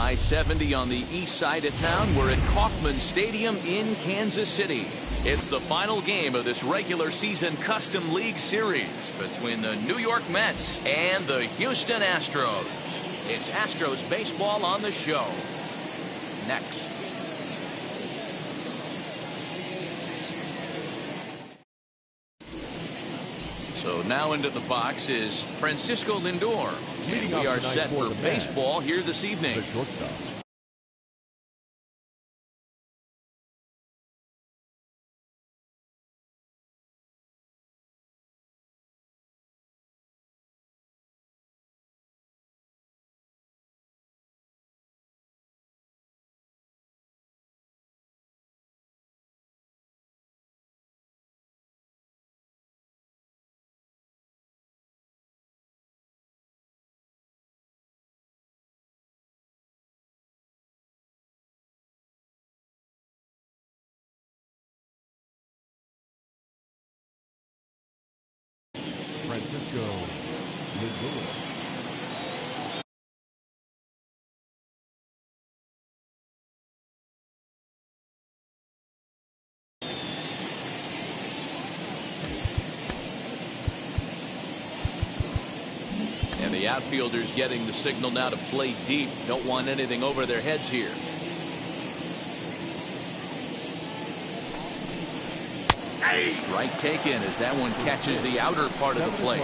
I-70 on the east side of town. We're at Kauffman Stadium in Kansas City. It's the final game of this regular season Custom League Series between the New York Mets and the Houston Astros. It's Astros baseball on the show. Next. So now into the box is Francisco Lindor. And we are set for baseball here this evening. Francisco Lindor. And the outfielders getting the signal now to play deep. Don't want anything over their heads here. Strike taken as that one catches the outer part of the plate.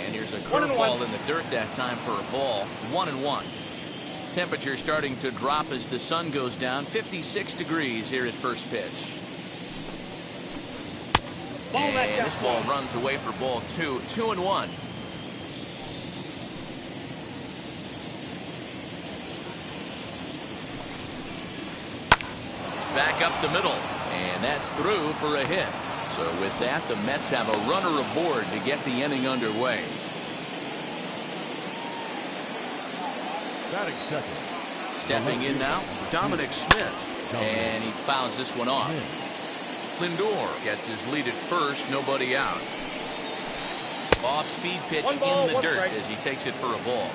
And here's a curveball in the dirt that time for a ball. 1-1. Temperature starting to drop as the sun goes down. 56 degrees here at first pitch. And this ball runs away for ball 2. 2-1. Back up the middle, and that's through for a hit. So with that, the Mets have a runner aboard to get the inning underway. Batting second. Stepping in now, Dominic Smith, and he fouls this one off. Lindor gets his lead at first, nobody out. Off-speed pitch in the dirt as he takes it for a ball.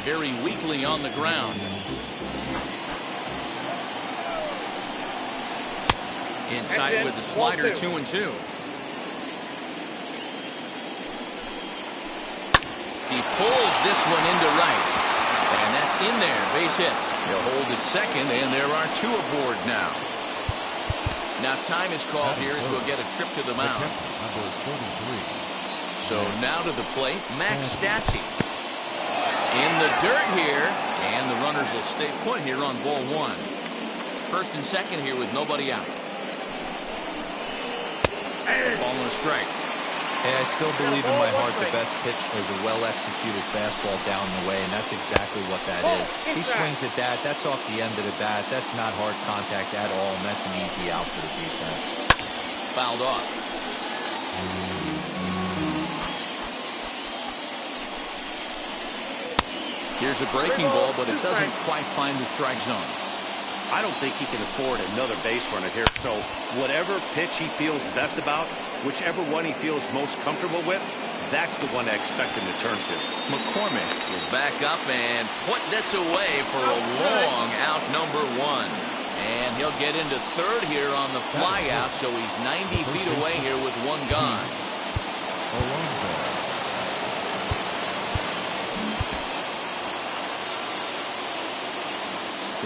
Very weakly on the ground. Inside with the slider, 2-2. He pulls this one into right. And that's in there, base hit. He'll hold at second, and there are 2 aboard now. Now time is called here as we'll get a trip to the mound. So now to the plate, Max Stassi. In the dirt here, and the runners will stay put here on ball 1. First and second here with nobody out. Ball and a strike. Hey, I still believe in my heart the best pitch is a well-executed fastball down the way, and that's exactly what that is. He swings at that. That's off the end of the bat. That's not hard contact at all, and that's an easy out for the defense. Fouled off. Here's a breaking ball, but it doesn't quite find the strike zone. I don't think he can afford another base runner here. So whatever pitch he feels best about, whichever one he feels most comfortable with, that's the one I expect him to turn to. McCormick will back up and put this away for a long out number 1. And he'll get into third here on the fly out, so he's 90 feet away here with 1 gone.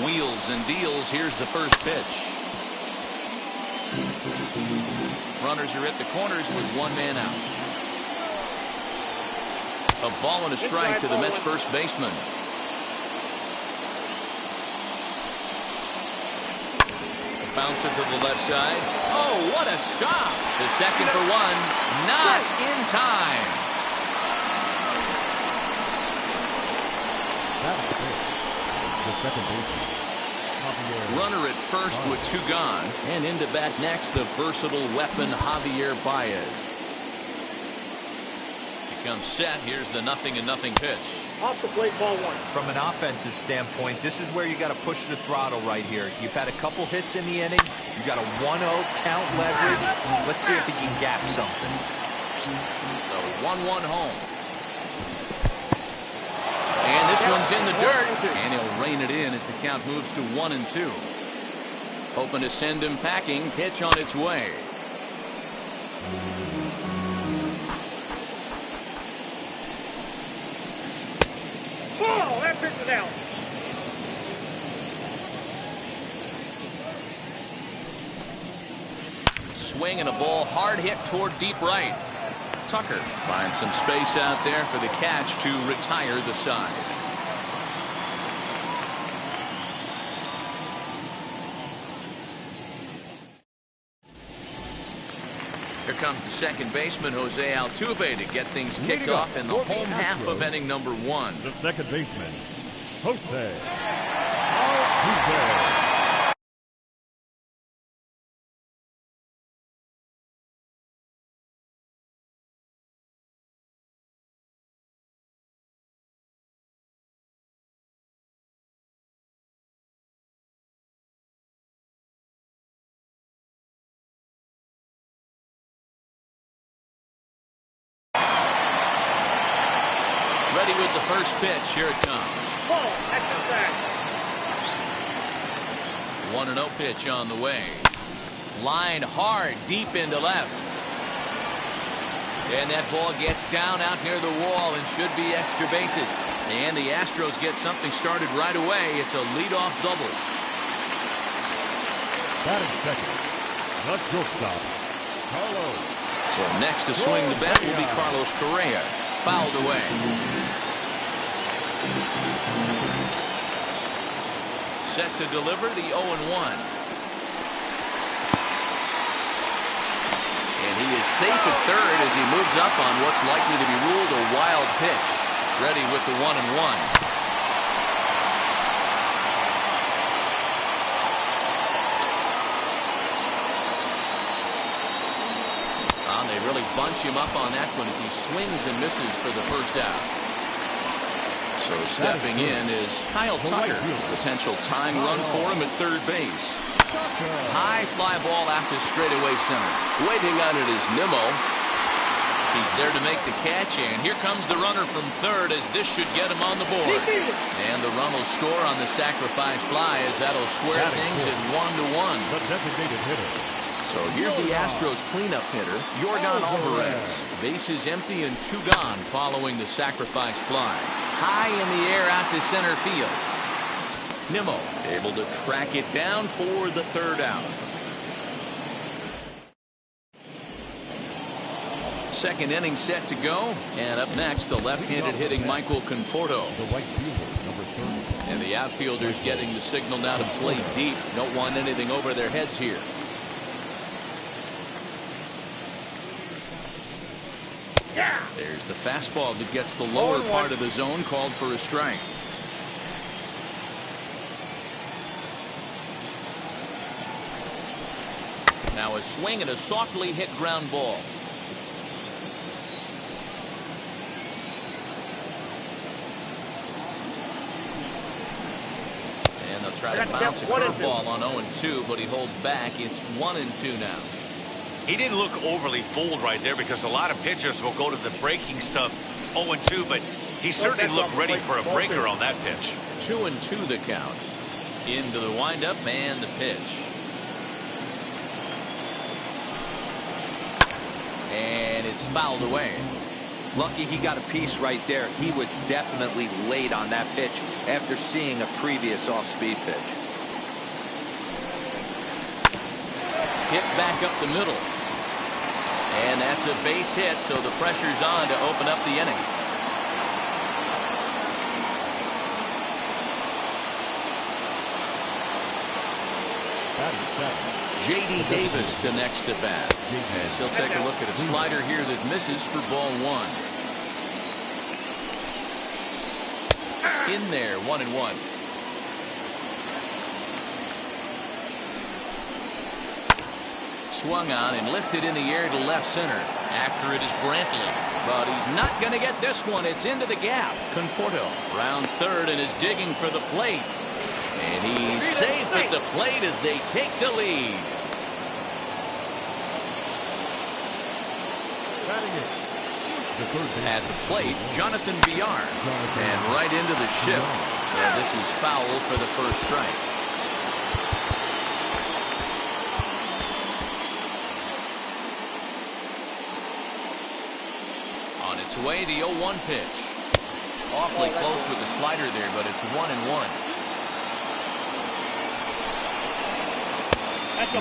Wheels and deals. Here's the first pitch. Runners are at the corners with 1 man out. A ball and a strike to the Mets first baseman. Bounce it to the left side. Oh, what a stop. The second for 1. Not in time. The second baseman. Runner at first with 2 gone. And into bat next, the versatile weapon Javier Baez. The comes set. Here's the 0-0 pitch. Off the plate, ball one. From an offensive standpoint, this is where you got to push the throttle right here. You've had a couple hits in the inning. You got a 1-0 count leverage. Let's see if he can gap something. The 1-1 home. And this one's in the dirt. And he'll rein it in as the count moves to 1-2. Hoping to send him packing. Pitch on its way. Ball, that pitch is out. Swing and a ball hard hit toward deep right. Tucker finds some space out there for the catch to retire the side. Here comes the second baseman, Jose Altuve, to get things kicked off in the home half of inning number 1. The second baseman, Jose Altuve. Ready with the first pitch. Here it comes. Ball, extra back. 1-0 pitch on the way. Line hard deep into left. And that ball gets down out near the wall and should be extra bases. And the Astros get something started right away. It's a leadoff double. Batting second, the shortstop, Carlos. So next to swing the bat will be Carlos Correa. Fouled away. Set to deliver the 0-1. And he is safe at third as he moves up on what's likely to be ruled a wild pitch. Ready with the 1-1. They really bunch him up on that one as he swings and misses for the first out. So stepping in is Kyle Tucker. Potential tying run for him at third base. High fly ball out to straightaway center. Waiting on it is Nimmo. He's there to make the catch, and here comes the runner from third as this should get him on the board. And the run will score on the sacrifice fly as that'll square things at 1-1. The designated hitter. So here's the Astros cleanup hitter, Yordan Alvarez. Base is empty and 2 gone following the sacrifice fly. High in the air out to center field. Nimmo able to track it down for the third out. Second inning set to go. And up next, the left-handed hitting Michael Conforto. The right fielder, number 30. And the outfielders getting the signal now to play deep. Don't want anything over their heads here. There's the fastball that gets the lower part of the zone, called for a strike. Now a swing and a softly hit ground ball. And they'll try to bounce a curveball on 0-2, but he holds back. It's 1-2 now. He didn't look overly fooled right there because a lot of pitchers will go to the breaking stuff 0-2, but he certainly looked ready for a breaker on that pitch. 2-2 the count. Into the windup and the pitch. And it's fouled away. Lucky he got a piece right there. He was definitely late on that pitch after seeing a previous off-speed pitch. Hit back up the middle. And that's a base hit, so the pressure's on to open up the inning. J.D. Davis the next at bat. As he'll take a look at a slider here that misses for ball 1. In there, 1-1. Swung on and lifted in the air to left center. After it is Brantley, but he's not going to get this one. It's into the gap. Conforto rounds third and is digging for the plate. And he's safe at the plate as they take the lead. At the plate, Jonathan Villar. And right into the shift. This is foul for the first strike. On its way, the 0-1 pitch. Awfully close with the slider there, but it's 1-1.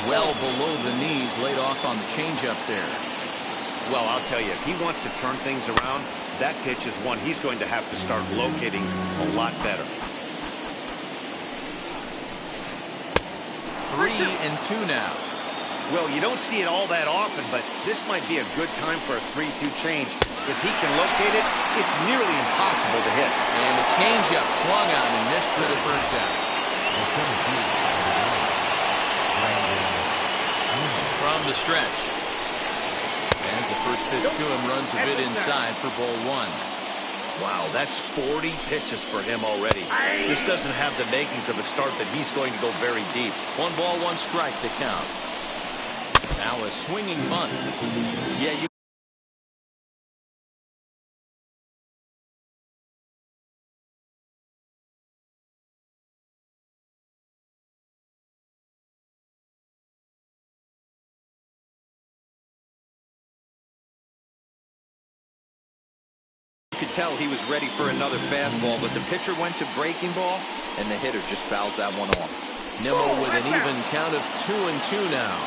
Well below the knees, laid off on the changeup there. Well, I'll tell you, if he wants to turn things around, that pitch is one he's going to have to start locating a lot better. 3-2 now. Well, you don't see it all that often, but this might be a good time for a 3-2 change. If he can locate it, it's nearly impossible to hit. And the changeup swung on and missed for the first out. From the stretch. As the first pitch to him runs a bit inside for ball one. Wow, that's 40 pitches for him already. This doesn't have the makings of a start that he's going to go very deep. 1 ball, 1 strike to count. Now a swinging bunt. Yeah, you could tell he was ready for another fastball, but the pitcher went to breaking ball, and the hitter just fouls that one off. Nimmo with an even count of 2-2 now.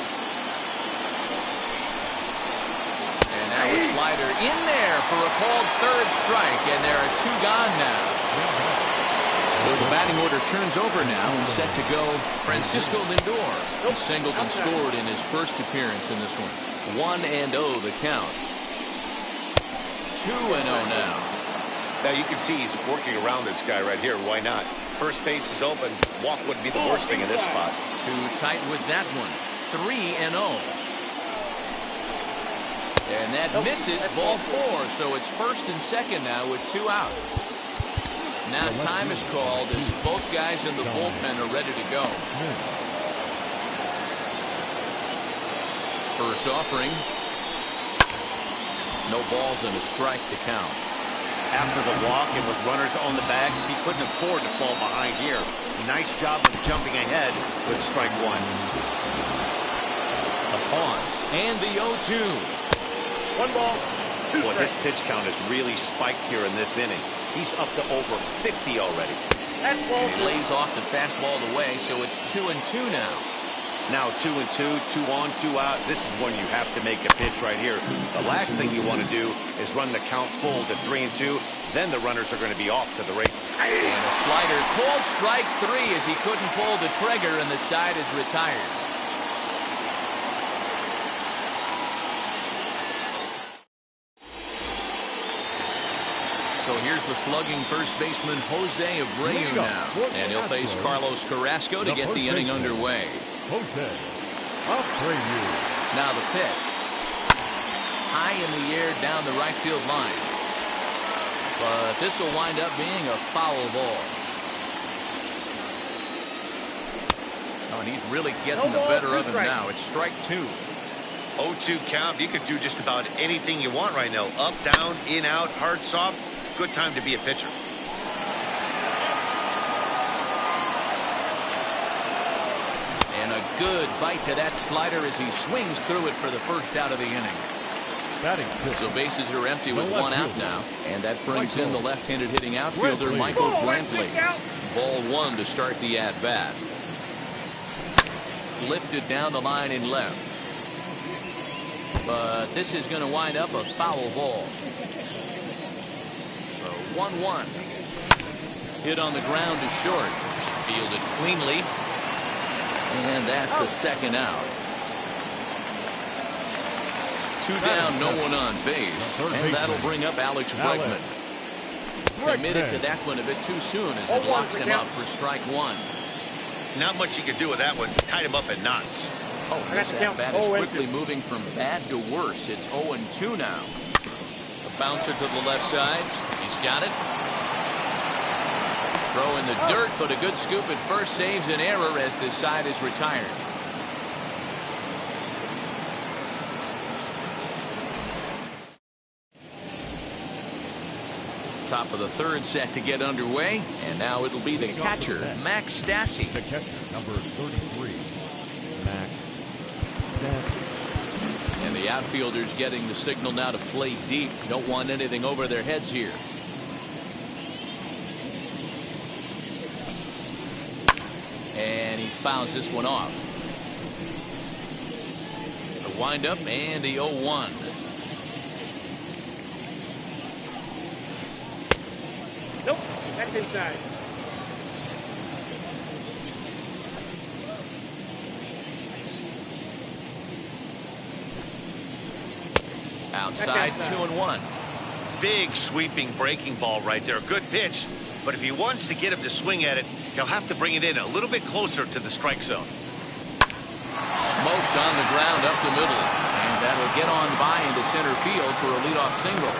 And now a slider in there for a called third strike, and there are 2 gone now. So the batting order turns over now and set to go Francisco Lindor. He singled and scored in his first appearance in this one. 1-0 the count. 2-0 now. Now you can see he's working around this guy right here. Why not? First base is open. Walk wouldn't be the worst thing in this spot. Too tight with that one. 3-0. And that misses ball 4. So it's first and second now with 2 out. Now time is called as both guys in the bullpen are ready to go. First offering. No balls and a strike to count. After the walk and with runners on the bags, he couldn't afford to fall behind here. Nice job of jumping ahead with strike 1. A pause and the 0-2. 1 ball. Boy, his pitch count has really spiked here in this inning. He's up to over 50 already. That's ball. He lays off the fastball away, so it's 2-2 now. Now 2-2, 2 on, 2 out. This is when you have to make a pitch right here. The last thing you want to do is run the count full to 3-2. Then the runners are going to be off to the races. And a slider called strike 3 as he couldn't pull the trigger, and the side is retired. So here's the slugging first baseman Jose Abreu now. And he'll face Carlos Carrasco to get the inning underway. Jose Abreu. Now the pitch. High in the air down the right field line. But this will wind up being a foul ball. Oh, and he's really getting the better of him now. It's strike 2. 0-2 count. You can do just about anything you want right now. Up, down, in, out, hard, soft. Good time to be a pitcher. And a good bite to that slider as he swings through it for the first out of the inning. So bases are empty with 1 out now. And that brings in the left-handed hitting outfielder Michael Brantley. Ball 1 to start the at-bat. Lifted down the line in left. But this is going to wind up a foul ball. 1-1. Hit on the ground to short. Fielded cleanly. And that's the second out. 2 down, no one on base. And that'll bring up Alex Bregman. Committed to that one a bit too soon as it locks him up for strike 1. Not much you can do with that one. Tied him up in knots. Oh, this at-bat is quickly moving from bad to worse. It's 0-2 now. A bouncer to the left side. He's got it. Throw in the dirt, but a good scoop at first saves an error as this side is retired. Top of the third set to get underway, and now it'll be the catcher, Max Stassi. The catcher, number 33, Max Stassi. And the outfielders getting the signal now to play deep. Don't want anything over their heads here. And he fouls this one off. A windup and the 0-1. Nope, that's inside. Outside, 2-1. Big sweeping breaking ball right there. Good pitch. But if he wants to get him to swing at it, he'll have to bring it in a little bit closer to the strike zone. Smoked on the ground up the middle. And that'll get on by into center field for a leadoff single.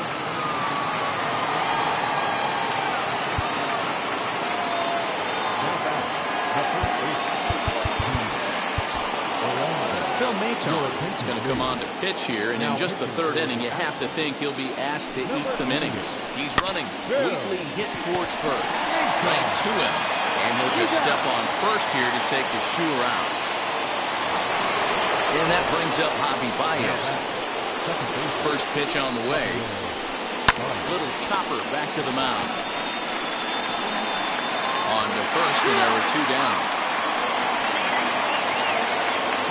Phil Maton is going to come on to pitch here, and in just the third inning, you have to think he'll be asked to eat some innings. He's running, weakly hit towards first. Right to him, and he'll just step on first here to take the shooter out. And that brings up Javi Baez. First pitch on the way. Little chopper back to the mound. On to first, and there were two down.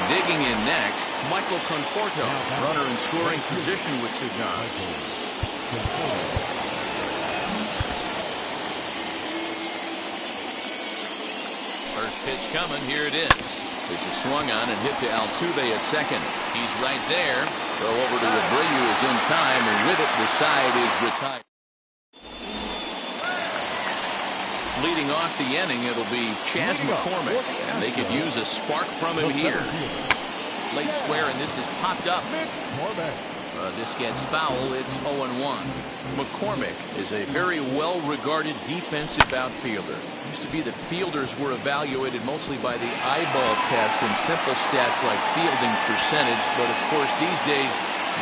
Digging in next, Michael Conforto, runner in scoring position with Sugan. First pitch coming, here it is. This is swung on and hit to Altuve at second. He's right there. Throw over to Abreu is in time, and with it, the side is retired. Leading off the inning, it'll be Chas McCormick, and they could use a spark from him here. Late square, and this is popped up. This gets foul. It's 0-1. McCormick is a very well-regarded defensive outfielder. Used to be that fielders were evaluated mostly by the eyeball test and simple stats like fielding percentage, but of course these days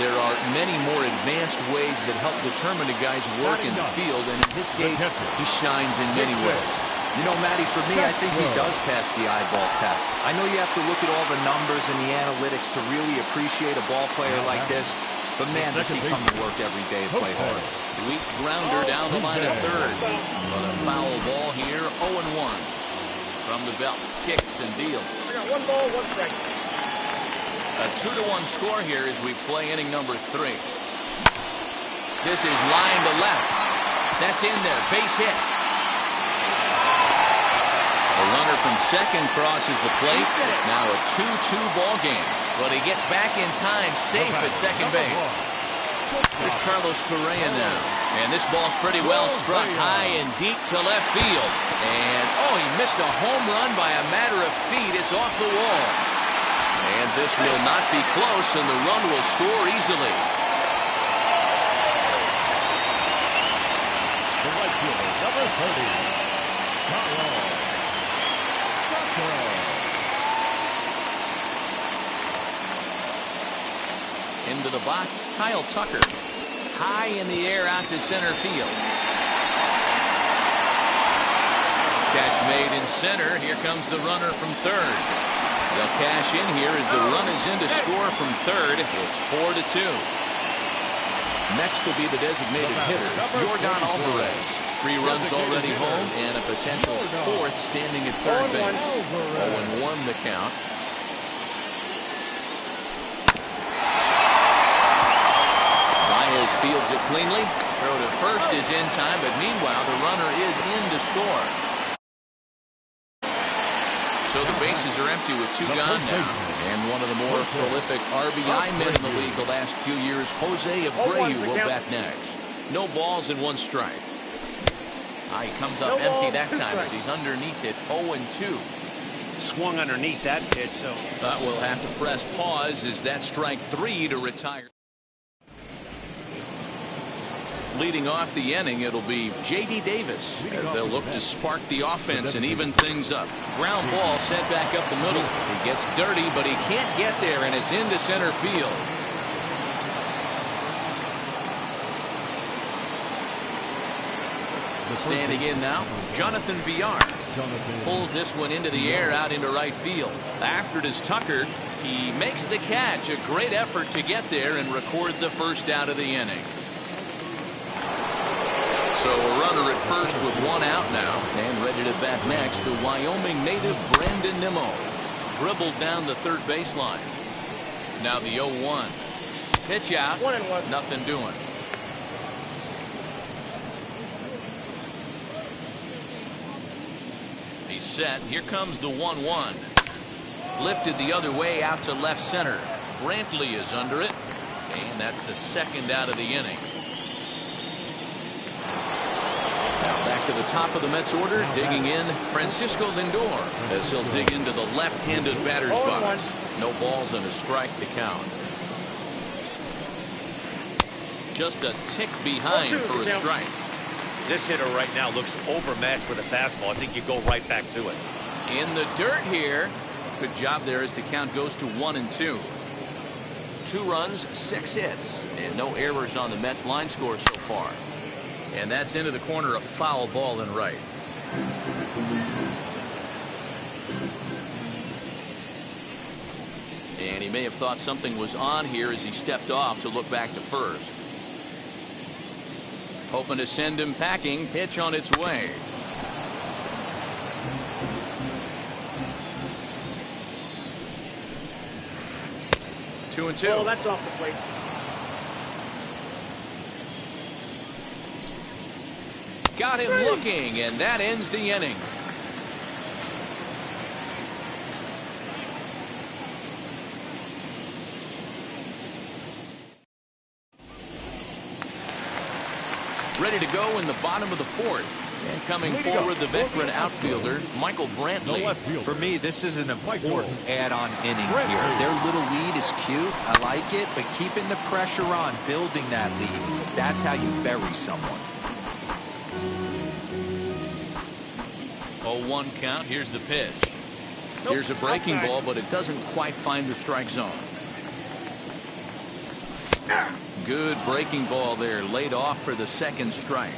there are many more advanced ways that help determine a guy's work in the field, and in his case, he shines in many ways. You know, Matty, for me, I think he does pass the eyeball test. I know you have to look at all the numbers and the analytics to really appreciate a ball player like this, but man, does he come to work every day and play hard. Weak grounder down the line at third. But a foul ball here, 0-1. From the belt, kicks and deals. I got 1 ball, 1 strike. A 2-1 score here as we play inning number 3. This is line to left. That's in there, base hit. The runner from second crosses the plate. It's now a 2-2 ball game. But he gets back in time, safe at second base. There's Carlos Correa now. And this ball's pretty well struck high and deep to left field. And, oh, he missed a home run by a matter of feet. It's off the wall. And this will not be close, and the run will score easily. The right fielder, number 30, Carlos. Into the box, Kyle Tucker. High in the air out to center field. Catch made in center. Here comes the runner from third. They'll cash in here as the run is in to score from third. It's 4-2. Next will be the designated hitter, Yordan Alvarez. 3 runs already home and a potential 4th standing at third base. 0-1 the count. Baez fields it cleanly. Throw to first is in time, but meanwhile the runner is in to score. So the bases are empty with 2 gone now. And one of the more prolific RBI men in the league the last few years, Jose Abreu, will bat next. No balls and 1 strike. He comes up empty that time as he's underneath it, 0-2. swung underneath that pitch, so. But we'll have to press pause as that strike 3 to retire. Leading off the inning, it'll be J.D. Davis. They'll look to spark the offense and even things up. Ground ball sent back up the middle. He gets dirty, but he can't get there, and it's into center field. Standing in now, Jonathan Villar. Pulls this one into the air out into right field. After it is Tucker. He makes the catch. A great effort to get there and record the first out of the inning. So a runner at first with 1 out now, and ready to bat next, the Wyoming native Brandon Nimmo. Dribbled down the third baseline. Now the 0-1. Pitch out. 1-1. Nothing doing. He's set. Here comes the 1-1. Lifted the other way out to left center. Brantley is under it, and that's the second out of the inning. Now back to the top of the Mets order, digging in Francisco Lindor as he'll dig into the left-handed batter's box. No balls and a strike to count. Just a tick behind for a strike. This hitter right now looks overmatched with a fastball. I think you go right back to it. In the dirt here. Good job there as the count goes to 1-2. 2 runs, 6 hits, and no errors on the Mets line score so far. And that's into the corner, a foul ball and right. And he may have thought something was on here as he stepped off to look back to first. Hoping to send him packing. Pitch on its way. Two and two. Oh, that's off the plate. Got him looking, and that ends the inning. Ready to go in the bottom of the 4th. And coming forward, the veteran outfielder, Michael Brantley. For me, this is an important add-on inning here. Their little lead is cute. I like it, but keeping the pressure on, building that lead, that's how you bury someone. 0-1 count. Here's the pitch. Here's a breaking ball, but it doesn't quite find the strike zone. Good breaking ball there, laid off for the second strike.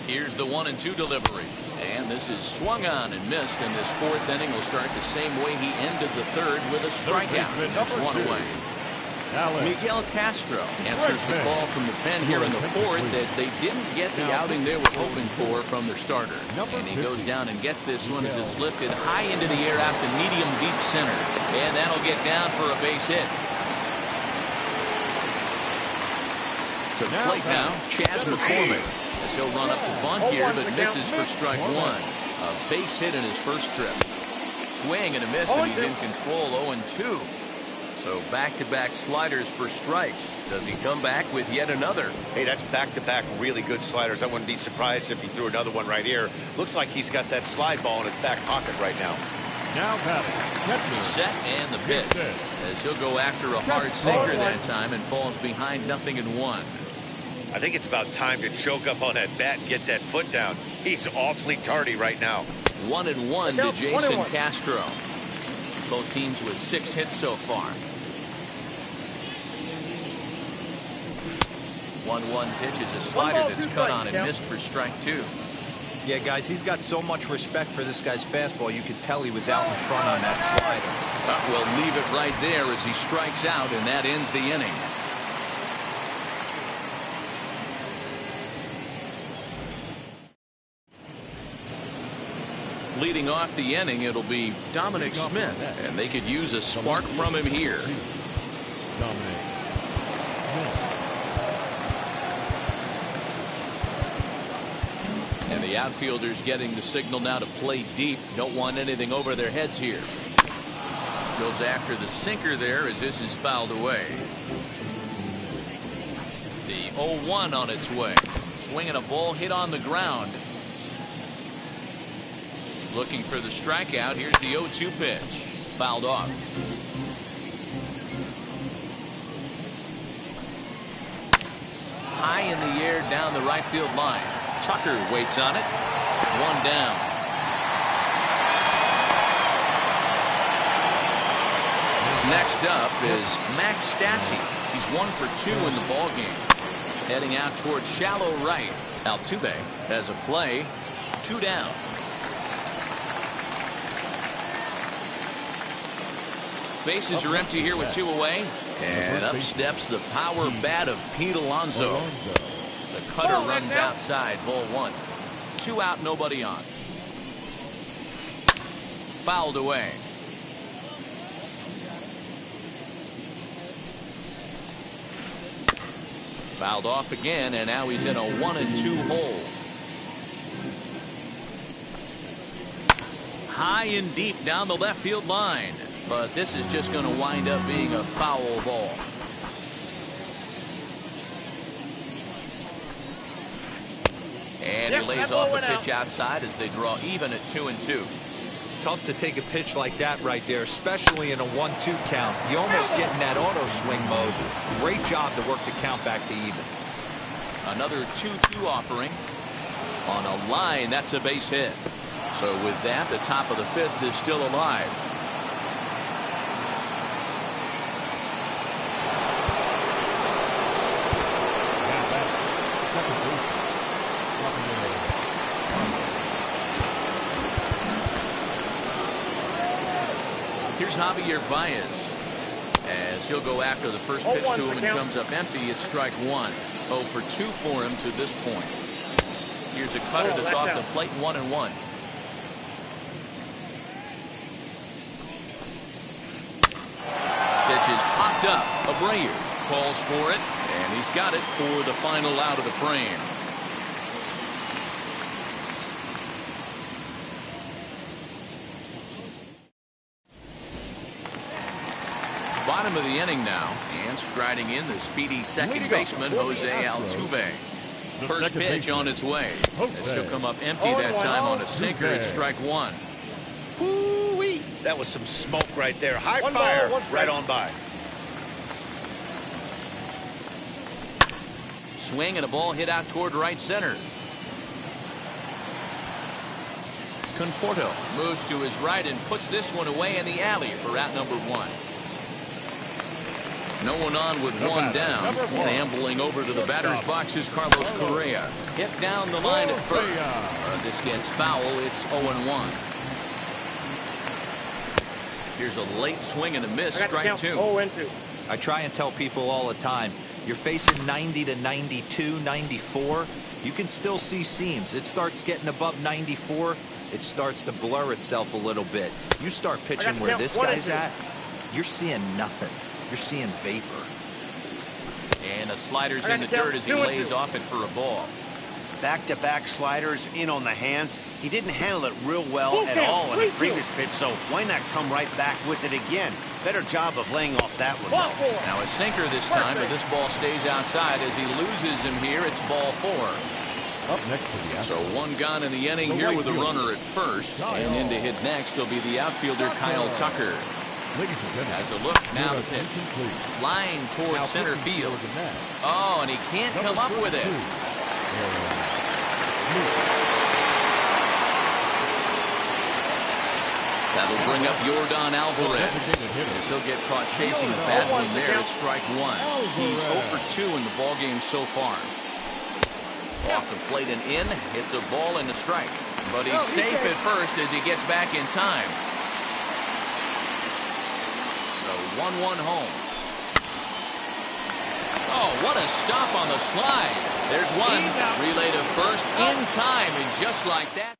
Here's the 1-2 delivery, and this is swung on and missed, and this 4th inning will start the same way he ended the 3rd with a strikeout. That's 1 away. Miguel Castro answers the call from the pen here in the 4th as they didn't get the outing they were hoping for from their starter. And he goes down and gets this one as it's lifted high into the air out to medium deep center, and that'll get down for a base hit. To the plate now, Chas McCormick. As he'll run up to bunt here, but misses for strike 1. A base hit in his first trip. Swing and a miss, and he's in control. 0-2. So back-to-back sliders for strikes. Does he come back with yet another? Hey, that's back-to-back really good sliders. I wouldn't be surprised if he threw another one right here. Looks like he's got that slide ball in his back pocket right now. Now batting. Set and the pitch. As he'll go after a hard sinker that time and falls behind 0-1. I think it's about time to choke up on that bat and get that foot down. He's awfully tardy right now. 1-1 to Jason Castro. Both teams with 6 hits so far. 1-1 pitch is a slider that's cut on and missed for strike 2. Yeah, guys, he's got so much respect for this guy's fastball. You could tell he was out in front on that slider. But we'll leave it right there as he strikes out, and that ends the inning. Leading off the inning, it'll be Dominic Smith, and they could use a spark from him here. And the outfielders getting the signal now to play deep. Don't want anything over their heads here. Goes after the sinker there as this is fouled away. The 0-1 on its way. Swinging a ball hit on the ground. Looking for the strikeout. Here's the 0-2 pitch. Fouled off. High in the air down the right field line. Tucker waits on it. One down. Next up is Max Stassi. He's 1 for 2 in the ballgame. Heading out towards shallow right. Altuve has a play. 2 down. Bases are empty here with 2 away. And up steps the power bat of Pete Alonso. The cutter runs outside, ball 1. 2 out, nobody on. Fouled away. Fouled off again, and now he's in a 1-2 hole. High and deep down the left field line. But this is just going to wind up being a foul ball. And he lays off a pitch outside as they draw even at 2-2. Tough to take a pitch like that right there, especially in a 1-2 count. You almost get in that auto swing mode. Great job to work the count back to even. Another 2-2 offering. On a line, that's a base hit. So with that, the top of the 5th is still alive. Here's Javier Baez as he'll go after the first pitch to him and comes up empty. It's strike 1. 0 for 2 for him to this point. Here's a cutter that's off the plate. 1-1. Pitch is popped up. Abreu calls for it, and he's got it for the final out of the frame. Bottom of the inning now, and striding in the speedy second baseman, Jose Altuve. First pitch on its way. As he'll come up empty that time on a sinker. It's strike 1. Woo-wee. That was some smoke right there. High fire right on by. Swing and a ball hit out toward right center. Conforto moves to his right and puts this one away in the alley for out number 1. No one on with 1 down. Ambling over to the batter's box is Carlos Correa. Hit down the line at first. This gets foul. It's 0-1. Here's a late swing and a miss. Strike 2. I try and tell people all the time, you're facing 90 to 92, 94. You can still see seams. It starts getting above 94. It starts to blur itself a little bit. You start pitching where this guy's at, you're seeing nothing. You're seeing vapor. And the slider's in the dirt as he lays off it for a ball. Back-to-back sliders in on the hands. He didn't handle it real well at all in the previous pitch, so why not come right back with it again? Better job of laying off that one, though. Now a sinker this time, but this ball stays outside as he loses him here. It's ball 4. Up next to the So 1 gone in the inning here with a runner at first. And in to hit next will be the outfielder Kyle Tucker. Has a look, now the pitch. Line towards center field. Oh, and he can't come up with it. That'll bring up Yordan Alvarez. As he'll get caught chasing a bad one there at strike 1. He's 0 for 2 in the ballgame so far. Off the plate and in. It's a ball and a strike. But he's safe at first as he gets back in time. 1-1 home. Oh, what a stop on the slide. There's one. Relay to first in time, and just like that.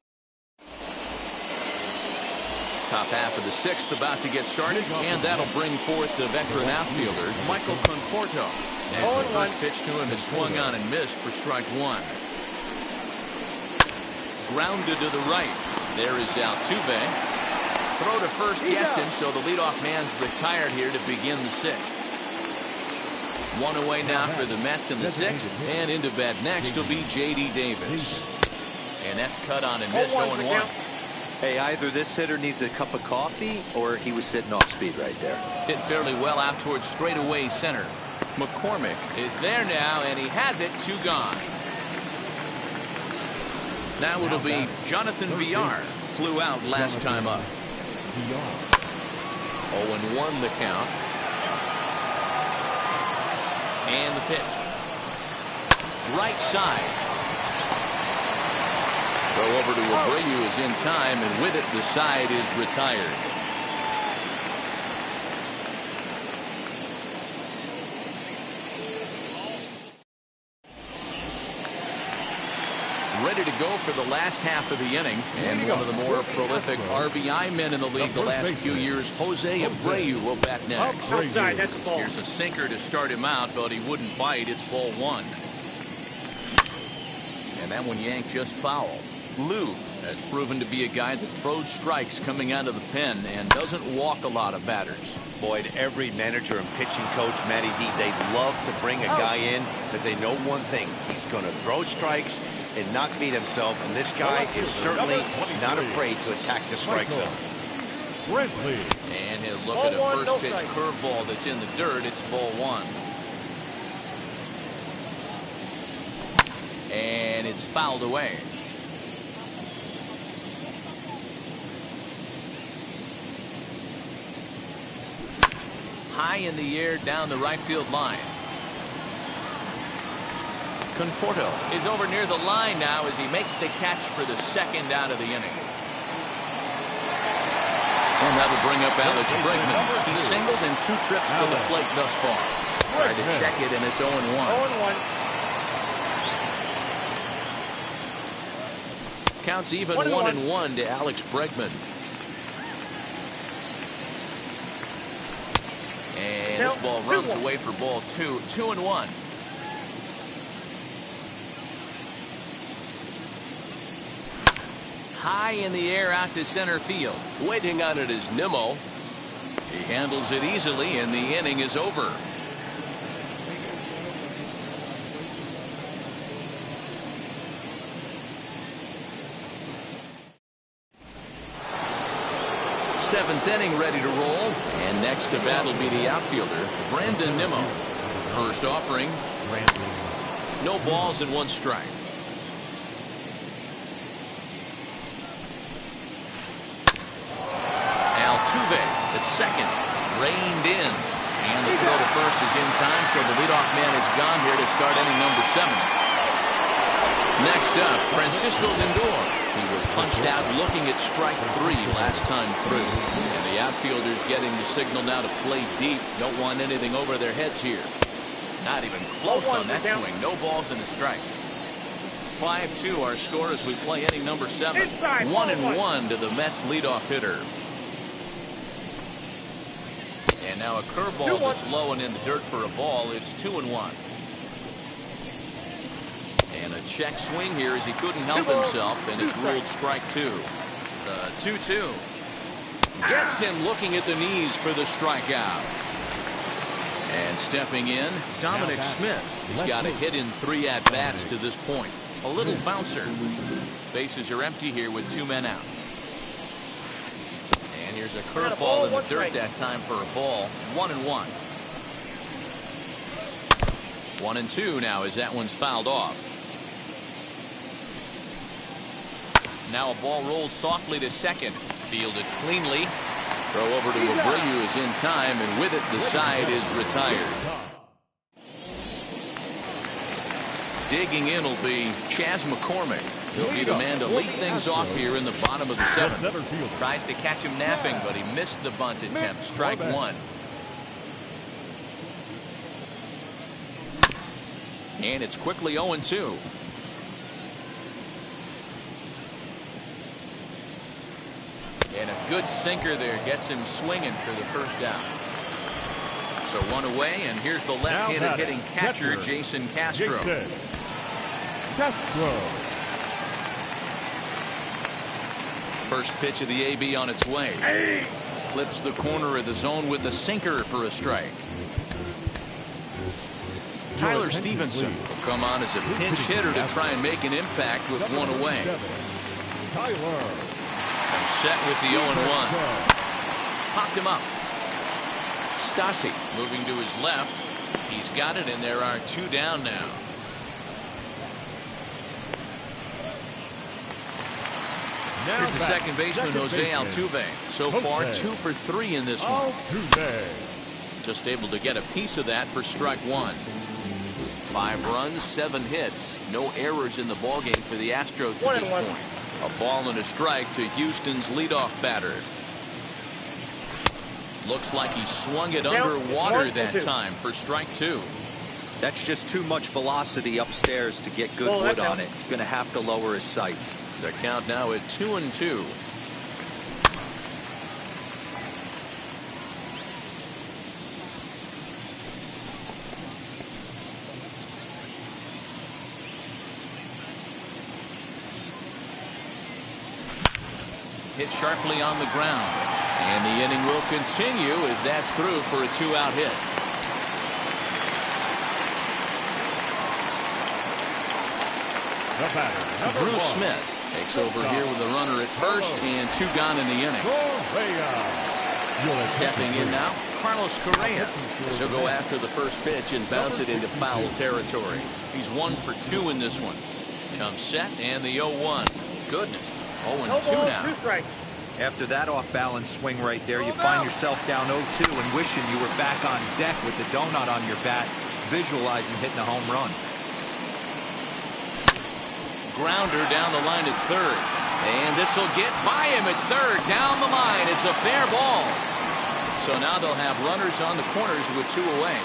Top half of the 6th about to get started, and that'll bring forth the veteran outfielder, Michael Conforto. As the first pitch to him is swung on and missed for strike 1. Grounded to the right. There is Altuve. Throw to first gets him, so the leadoff man's retired here to begin the 6th. 1 away now for the Mets in the 6th, and into bat next will be J.D. Davis. And that's cut on and missed 0-1. Hey, either this hitter needs a cup of coffee or he was sitting off speed right there. Hit fairly well out towards straightaway center. McCormick is there now, and he has it. 2 gone. Now it'll be Jonathan Villar. Flew out last time up. 0-1 the count. And the pitch. Right side. Throw over to Abreu is in time, and with it, the side is retired. Ready to go for the last half of the inning, and one of the more prolific RBI men in the league the last few years, Jose Abreu, will bat next. Outside, that's a ball. Here's a sinker to start him out, but he wouldn't bite. It's ball 1. And that one yanked just foul. Lou has proven to be a guy that throws strikes coming out of the pen and doesn't walk a lot of batters. Boyd, every manager and pitching coach, Matty D, they'd love to bring a guy in that they know one thing. He's going to throw strikes and not beat himself, and this guy is certainly not afraid to attack the strike zone. And he'll look at a first pitch curveball that's in the dirt. It's ball 1. And it's fouled away. High in the air down the right field line. Conforto is over near the line now as he makes the catch for the second out of the inning. And that'll bring up Alex Bregman. He's singled in 2 trips to the plate thus far. Tried to check it, and it's 0-1. 0-1. Counts even 1-1 to Alex Bregman. And this ball runs away for ball 2. 2-1. High in the air out to center field. Waiting on it is Nimmo. He handles it easily, and the inning is over. Seventh inning ready to roll, and next to bat will be the outfielder, Brandon Nimmo. First offering. No balls and 1 strike. Altuve at second, reined in, and the throw to first is in time, so the leadoff man is gone here to start inning number 7. Next up, Francisco Lindor. He was punched out looking at strike 3 last time through. And the outfielders getting the signal now to play deep. Don't want anything over their heads here. Not even close on that swing. No balls and a strike. 5-2 our score as we play inning number 7. 1-1 to the Mets leadoff hitter. And now a curveball that's low and in the dirt for a ball. It's 2-1. And a check swing here as he couldn't help himself, and it's ruled strike 2. The 2-2. Gets him looking at the knees for the strikeout. And stepping in, Dominic Smith. He's got a hit in 3 at-bats to this point. A little bouncer. Bases are empty here with 2 men out. And here's a curveball in the dirt that time for a ball. 1-1. 1-2 now as that one's fouled off. Now a ball rolled softly to second. Fielded cleanly. Throw over to Abreu is in time, and with it, the side is retired. Digging in will be Chas McCormick. He'll be the man to lead things off here in the bottom of the 7th. Tries to catch him napping, but he missed the bunt attempt. Strike 1. And it's quickly 0-2. And a good sinker there gets him swinging for the first out. So 1 away, and here's the left-handed hitting catcher, Jason Castro. First pitch of the AB on its way. Clips the corner of the zone with the sinker for a strike. Tyler Stevenson will come on as a pinch hitter to try and make an impact with 1 away. set with the 0-1. Popped him up. Stasi moving to his left. He's got it, and there are 2 down now. Here's the second baseman, Jose Altuve. So far, 2 for 3 in this one. Just able to get a piece of that for strike 1. 5 runs, 7 hits. No errors in the ballgame for the Astros to this point. A ball and a strike to Houston's leadoff batter. Looks like he swung it underwater that time for strike 2. That's just too much velocity upstairs to get good wood on it. It's going to have to lower his sights. The count now at 2-2. Hit sharply on the ground. And the inning will continue as that's through for a 2-out hit. The batter, Drew Smith takes over here with a runner at first and 2 gone in the inning. Stepping in now, Carlos Correa. He'll go after the first pitch and bounce it into foul territory. He's 1 for 2 in this one. Comes set and the 0-1. Goodness, 0-2 now. After that off-balance swing right there, you find yourself down 0-2 and wishing you were back on deck with the donut on your bat, visualizing hitting a home run. Grounder down the line at third. And this will get by him at third. Down the line. It's a fair ball. So now they'll have runners on the corners with 2 away.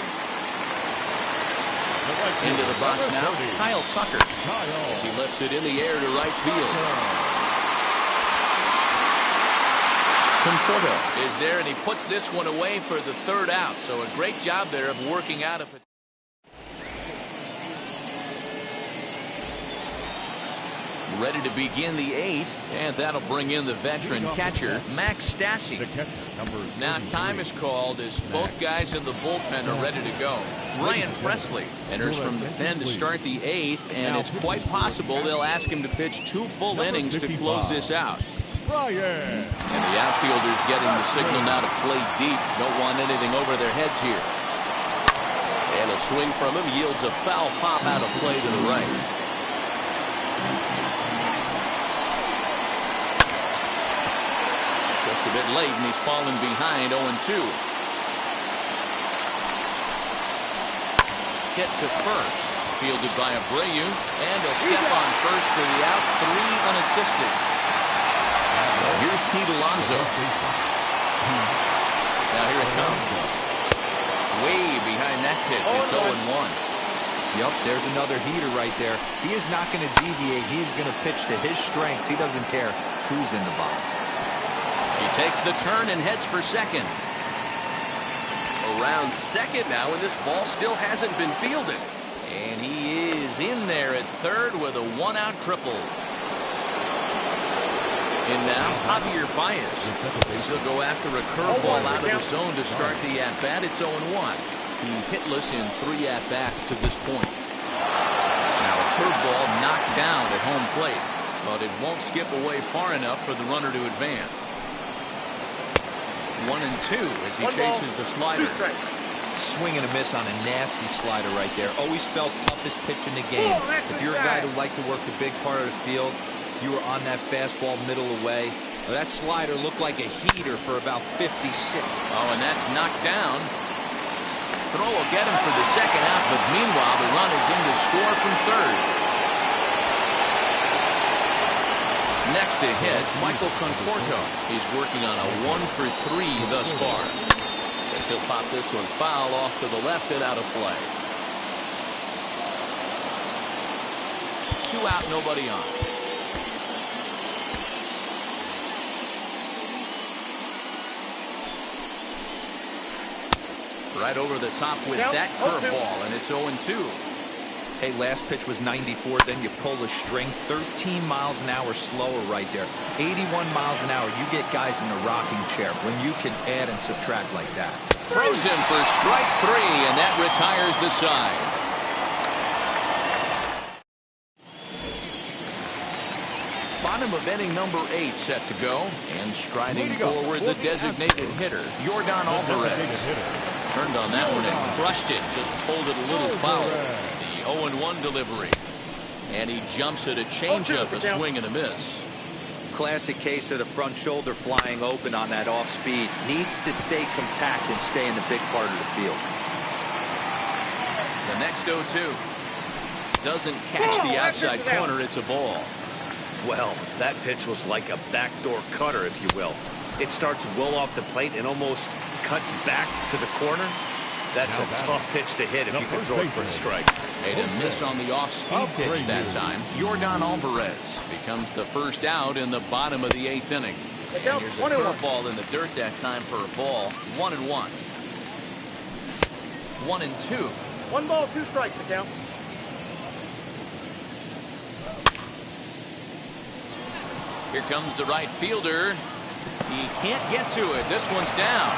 Into the box now, Kyle Tucker. As he lifts it in the air to right field. Conforto is there, and he puts this one away for the 3rd out. So a great job there of working out a... Ready to begin the 8th, and that'll bring in the veteran catcher, Max Stassi. Now time is called as both guys in the bullpen are ready to go. Ryan Presley enters from the pen to start the 8th, and it's quite possible they'll ask him to pitch 2 full innings to close this out. And the outfielders getting the signal now to play deep. Don't want anything over their heads here. And a swing from him yields a foul pop out of play to the right. Just a bit late, and he's fallen behind 0-2. Hit to first. Fielded by Abreu, and a step on first for the out. 3 unassisted. So here's Pete Alonso. Now here it comes. Way behind that pitch. It's 0-1. Yep, there's another heater right there. He is not going to deviate. He's going to pitch to his strengths. He doesn't care who's in the box. He takes the turn and heads for second. Around second now, and this ball still hasn't been fielded. And he is in there at third with a 1-out triple. And now, Javier Baez. He'll go after a curveball out of the zone to start the at-bat. It's 0-1. He's hitless in 3 at-bats to this point. Now a curveball knocked down at home plate, but it won't skip away far enough for the runner to advance. 1-2 as he chases the slider. Swing and a miss on a nasty slider right there. Always felt toughest pitch in the game. If you're a guy who liked to work the big part of the field, you were on that fastball middle away. That slider looked like a heater for about 56. Oh, and that's knocked down. Throw will get him for the second out, but meanwhile the run is in to score from third. Next to hit, Michael Conforto. He's working on a 1-for-3 thus far. Guess he'll pop this one foul off to the left and out of play. 2 out, nobody on. Right over the top with that curveball, and it's 0-2. Hey, last pitch was 94, then you pull the string. 13 miles an hour slower right there. 81 miles an hour, you get guys in the rocking chair when you can add and subtract like that. Frozen for strike 3, and that retires the side. Bottom bottom of inning number 8 set to go. And striding forward, the designated hitter, Yordan Alvarez. Turned on that one and crushed it. Just pulled it a little foul. The 0-1 delivery. And he jumps at a changeup, a swing and a miss. Classic case of the front shoulder flying open on that off speed. Needs to stay compact and stay in the big part of the field. The next 0-2. Doesn't catch the outside corner. It's a ball. Well, that pitch was like a backdoor cutter, if you will. It starts well off the plate and almost cuts back to the corner. That's a tough pitch to hit if you can throw it for a strike. Made a miss on the off-speed pitch that time. Yordan Alvarez becomes the first out in the bottom of the 8th inning. And here's a curveball in the dirt that time for a ball. 1-1. 1-2. 1 ball, 2 strikes to count. Here comes the right fielder. He can't get to it. This one's down.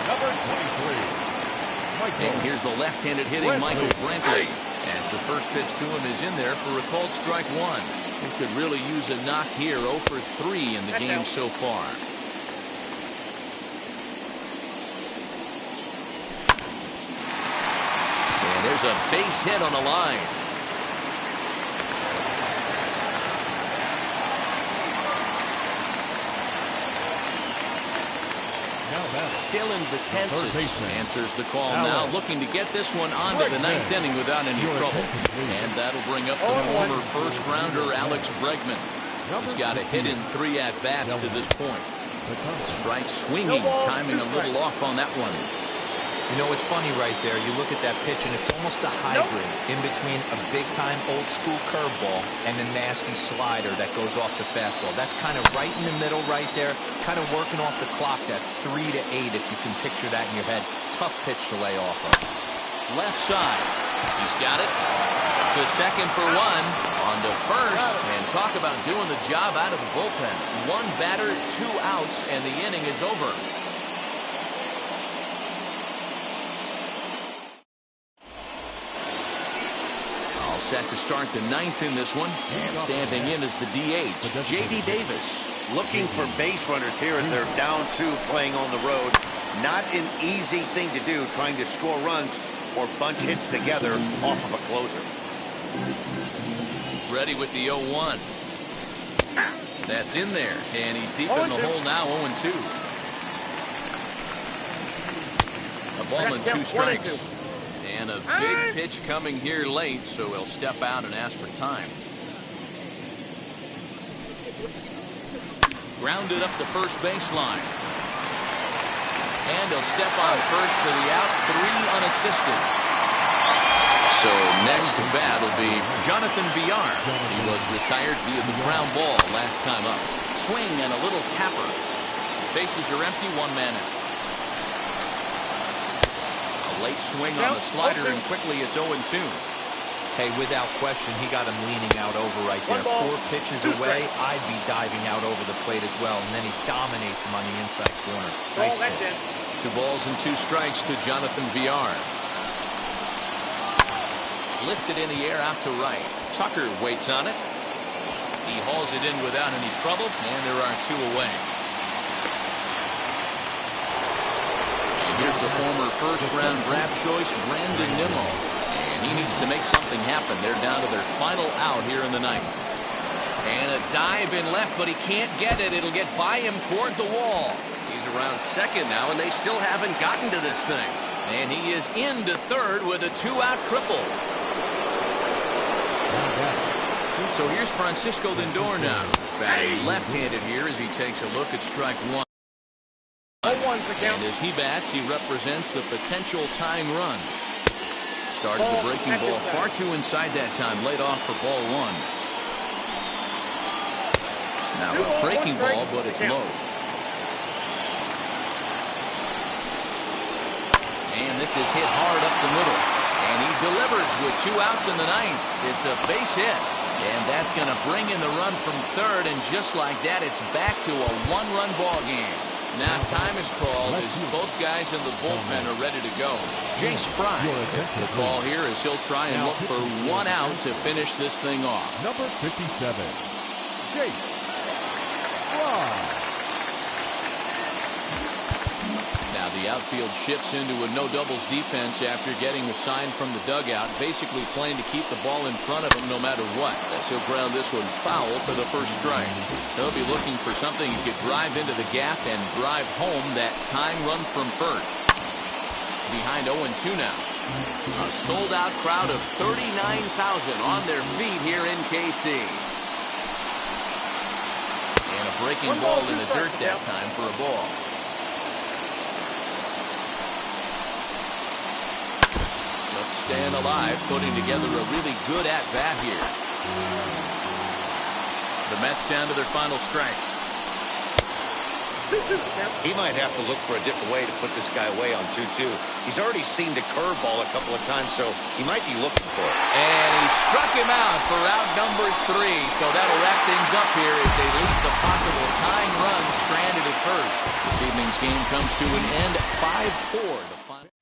Number 23. And here's the left-handed hitting Michael Brantley. As the first pitch to him is in there for a called strike 1. He could really use a knock here. 0 for 3 in the game so far. And there's a base hit on the line. Dylan Betances answers the call now, looking to get this one onto the 9th inning without any trouble. And that'll bring up the former first-rounder Alex Bregman. He's got a hit in 3 at-bats to this point. Strike swinging, timing a little off on that one. You know, it's funny right there. You look at that pitch, and it's almost a hybrid in between a big-time old-school curveball and a nasty slider that goes off the fastball. That's kind of right in the middle right there, kind of working off the clock, that 3 to 8, if you can picture that in your head. Tough pitch to lay off of. Left side. He's got it. To second for 1. On to first. And talk about doing the job out of the bullpen. 1 batter, 2 outs, and the inning is over. Set to start the 9th in this one. And standing in is the DH, J.D. Davis. Looking for base runners here as they're down 2 playing on the road. Not an easy thing to do, trying to score runs or bunch hits together off of a closer. Ready with the 0-1. That's in there. And he's deep in the hole now, 0-2. A ball and 2 strikes. And a big pitch coming here late, so he'll step out and ask for time. Grounded up the first baseline. And he'll step on first for the out, 3 unassisted. So next to bat will be Jonathan Villar. He was retired via the ground ball last time up. Swing and a little tapper. Bases are empty, 1 man out. Late swing on the slider, and quickly it's 0-2. Hey, without question, he got him leaning out over right there. 4 pitches away, I'd be diving out over the plate as well, and then he dominates him on the inside corner. Nice pitch. 2 balls and 2 strikes to Jonathan Villar. Lifted in the air out to right. Tucker waits on it. He hauls it in without any trouble, and there are 2 away. Here's the former first-round draft choice, Brandon Nimmo. And he needs to make something happen. They're down to their final out here in the 9th. And a dive in left, but he can't get it. It'll get by him toward the wall. He's around second now, and they still haven't gotten to this thing. And he is into third with a 2-out triple. So here's Francisco Lindor now. Batting left-handed here as he takes a look at strike 1. And as he bats, he represents the potential tying run. Started the breaking ball far too inside that time, laid off for ball 1. Now a breaking ball, but it's low. And this is hit hard up the middle. And he delivers with 2 outs in the 9th. It's a base hit. And that's going to bring in the run from third. And just like that, it's back to a 1-run ball game. Now time is called as both guys in the bullpen are ready to go. Jay Spry gets the call here as he'll try and look for one out to finish this thing off. Number 57, Jay Spry. Now the outfield shifts into a no-doubles defense after getting a sign from the dugout, basically playing to keep the ball in front of him no matter what. As he'll ground this one foul for the first strike. He'll be looking for something he could drive into the gap and drive home that tying run from first. Behind 0-2 now. A sold-out crowd of 39,000 on their feet here in KC. And a breaking ball in the dirt that time for a ball. Staying alive, putting together a really good at-bat here. The Mets down to their final strike. He might have to look for a different way to put this guy away on 2-2. He's already seen the curveball a couple of times, so he might be looking for it. And he struck him out for out number 3. So that'll wrap things up here as they leave the possible tying run stranded at first. This evening's game comes to an end 5-4. The final.